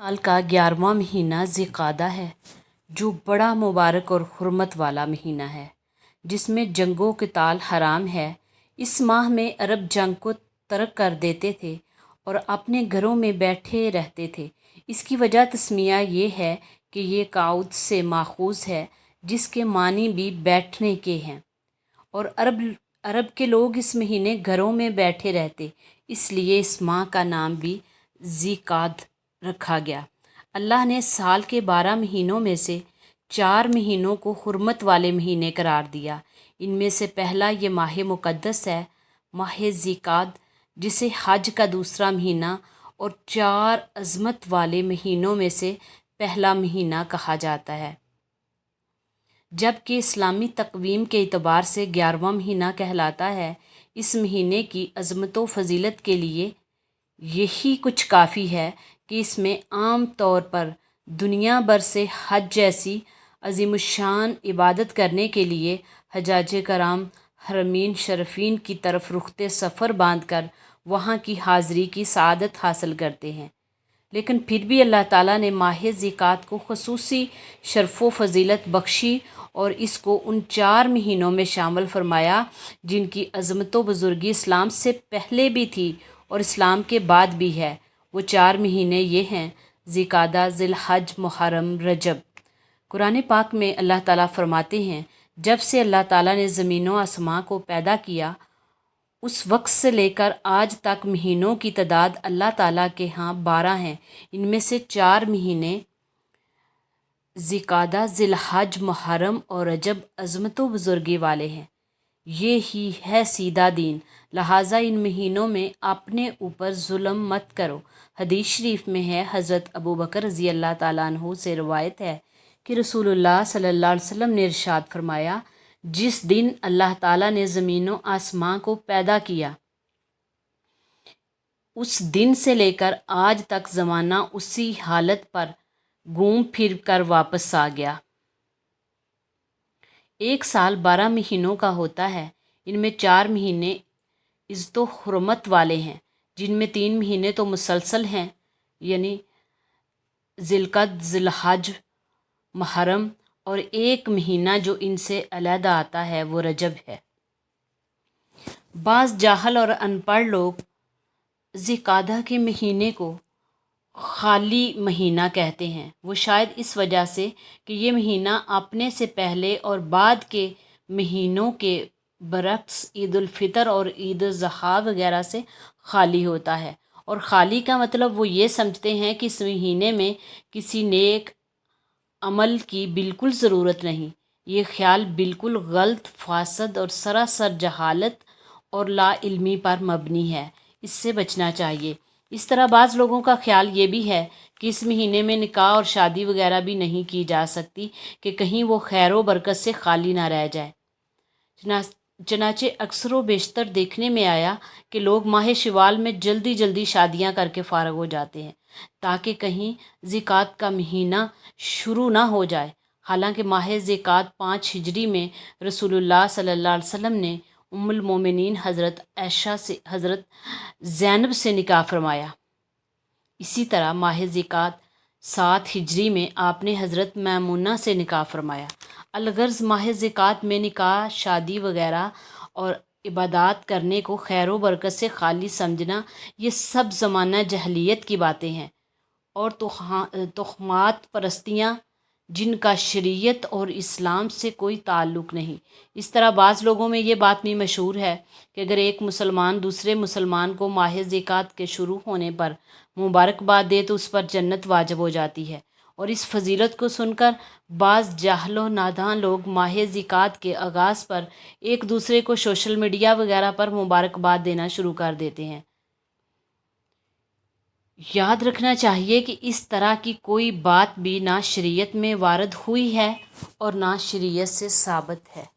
साल का 11वां महीना ज़िक़ादा है, जो बड़ा मुबारक और हुर्मत वाला महीना है, जिसमें जंगो क़िताल हराम है। इस माह में अरब जंग को तर्क कर देते थे और अपने घरों में बैठे रहते थे। इसकी वजह तस्मिया ये है कि ये काउद से माखूज़ है, जिसके मानी भी बैठने के हैं, और अरब के लोग इस महीने घरों में बैठे रहते, इसलिए इस माह का नाम भी ज़िक़ाद रखा गया। अल्लाह ने साल के 12 महीनों में से 4 महीनों को हुर्मत वाले महीने करार दिया। इनमें से पहला ये माह मुक़द्दस है, माह ज़िक़ाद, जिसे हज का दूसरा महीना और 4 अज़मत वाले महीनों में से पहला महीना कहा जाता है, जबकि इस्लामी तक़वीम के एतबार से 11वां महीना कहलाता है। इस महीने की अज़मत व फ़जीलत के लिए यही कुछ काफ़ी है कि इसमें आम तौर पर दुनिया भर से हज जैसी अज़ीमुश्शान इबादत करने के लिए हज्जाज कराम हरमीन शरीफ़ीन की तरफ रुख़्ते सफ़र बांध कर वहाँ की हाज़िरी की सआदत हासिल करते हैं। लेकिन फिर भी अल्लाह ताला ने माह ज़िक़ात को ख़ुसूसी शर्फ़ व फ़जीलत बख्शी और इसको उन 4 महीनों में शामिल फरमाया जिनकी अज़मत व बुज़ुर्गी इस्लाम से पहले भी थी और इस्लाम के बाद भी है। वो 4 महीने ये हैं: ज़िक़ादा, ज़िलहज, मुहर्रम, रजब। कुरान पाक में अल्लाह ताला फरमाते हैं, जब से अल्लाह ताला ने ज़मीन व आसमां को पैदा किया, उस वक्त से लेकर आज तक महीनों की तादाद अल्लाह ताला के यहाँ 12 हैं। इनमें से 4 महीने ज़िक़ादा, ज़िलहज, मुहर्रम और रजब अज़मत व बुज़ुर्गी वाले हैं। ये ही है सीधा दीन, लिहाजा इन महीनों में अपने ऊपर जुल्म मत करो। हदीस शरीफ में है, हज़रत अबू बकर रज़ी अल्लाह ताला अन्हु से रवायत है कि रसूलुल्लाह सल्लल्लाहु अलैहि वसल्लम ने इरशाद फरमाया, जिस दिन अल्लाह ताला ने ज़मीन व आसमां को पैदा किया, उस दिन से लेकर आज तक ज़माना उसी हालत पर घूम फिर कर वापस आ गया। एक साल 12 महीनों का होता है। इनमें 4 महीने इज़्ज़त व हुर्मत वाले हैं, जिनमें 3 महीने तो मुसलसल हैं, यानी ज़िलक़द, ज़िलहज, मुहर्रम, और एक महीना जो इनसे अलहदा आता है वो रजब है। बाज़ जाहल और अनपढ़ लोग ज़िक़ादा के महीने को खाली महीना कहते हैं। वो शायद इस वजह से कि ये महीना अपने से पहले और बाद के महीनों के बरक्स ईद उल फ़ितर और ईद उल ज़ुहा वगैरह से खाली होता है, और खाली का मतलब वो ये समझते हैं कि इस महीने में किसी नेक अमल की बिल्कुल ज़रूरत नहीं। ये ख्याल बिल्कुल गलत, फासद और सरासर जहालत और लाइल्मी पर मबनी है। इससे बचना चाहिए। इस तरह बाज़ लोगों का ख्याल ये भी है कि इस महीने में निकाह और शादी वगैरह भी नहीं की जा सकती कि कहीं वो खैर व बरकत से खाली ना रह जाए। चनाचे अक्सर व बेशतर देखने में आया कि लोग माह शवाल में जल्दी जल्दी शादियां करके फ़ारग हो जाते हैं, ताकि कहीं ज़िक़ात का महीना शुरू ना हो जाए। हालांकि माह ज़िक़ात 5 हिजरी में रसूलुल्लाह सल्लल्लाहु अलैहि वसल्लम ने उम्मुल मोमिनीन हज़रत आयशा से, हज़रत ज़ैनब से निकाह फरमाया। इसी तरह माह ज़िक़ात 7 हिजरी में आपने हज़रत मैमुना से निकाह फरमाया। अलगर्ज़ माह ज़िक़ात में निकाह, शादी वगैरह और इबादत करने को खैर व बरकत से खाली समझना, ये सब ज़माना जहलियत की बातें हैं और तोहमात परस्तियाँ, जिनका शरीयत और इस्लाम से कोई ताल्लुक़ नहीं। इस तरह बाज़ लोगों में ये बात भी मशहूर है कि अगर एक मुसलमान दूसरे मुसलमान को माह ज़िक़ात के शुरू होने पर मुबारकबाद दे तो उस पर जन्नत वाजिब हो जाती है। और इस फजीलत को सुनकर बाज़ जाहल व नादान लोग माह ज़िक़ात के आगाज़ पर एक दूसरे को सोशल मीडिया वगैरह पर मुबारकबाद देना शुरू कर देते हैं। याद रखना चाहिए कि इस तरह की कोई बात भी ना शरीयत में वारद हुई है और ना शरीयत से साबित है।